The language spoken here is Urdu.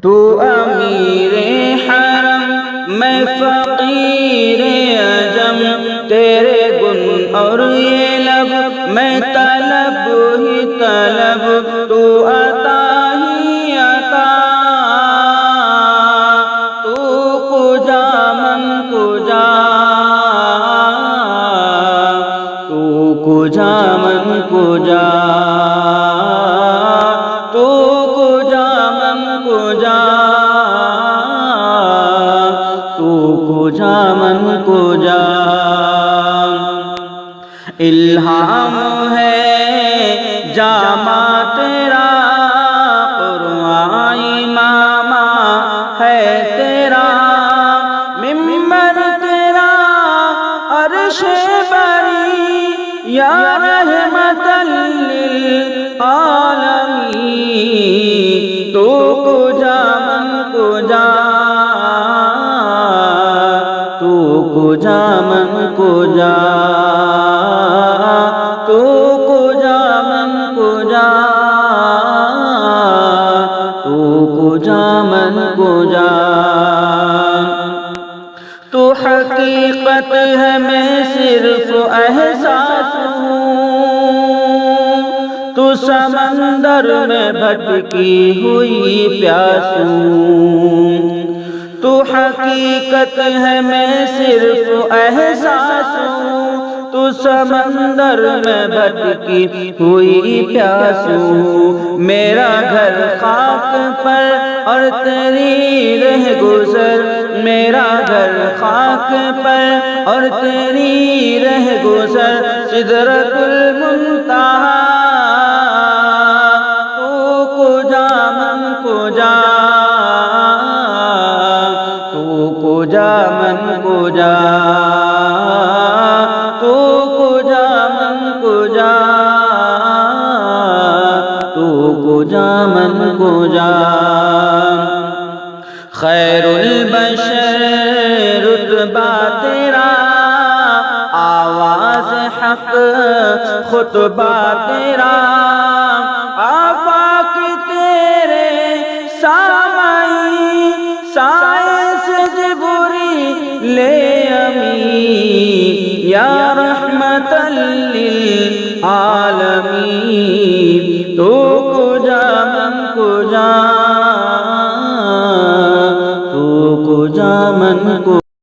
تو امیر حرم میں فقیر عجم، تیرے گن اور یہ لب میں طلب ہی طلب، تو عطا ہی عطا، تو کجا من کجا، تو کجا من کجا، تو کجا من کجا، تو کجا من کجا۔ الہام ہے جامع تیرا، قرآن امام ہے تیرا، ممبر تیرا عرش بری، یا رحمت للعالمین، تو کجا من کجا، تو کجا من کجا، تو کجا من کجا، تو کجا من کجا۔ تو حقیقت ہے میں صرف احساس ہوں، تو سمندر میں بھٹکی ہوئی پیاس ہوں، تو حقیقت ہے میں صرف احساس ہوں، تو سمندر میں بھٹکی ہوئی پیاس ہوں، میرا گھر خاک پر اور تیری رہ گزر، میرا گھر خاک پر اور تیری رہ گزر، سدرۃ المنتہا، تو کجا من کجا، تو کجا من کجا، تو کجا من کجا، تو کجا من کجا۔ خیر البشر رتبہ تیرا، آواز حق خطبہ تیرا، آفاق تیرے سامعین، سائے سے جبریل امی، یا رحمت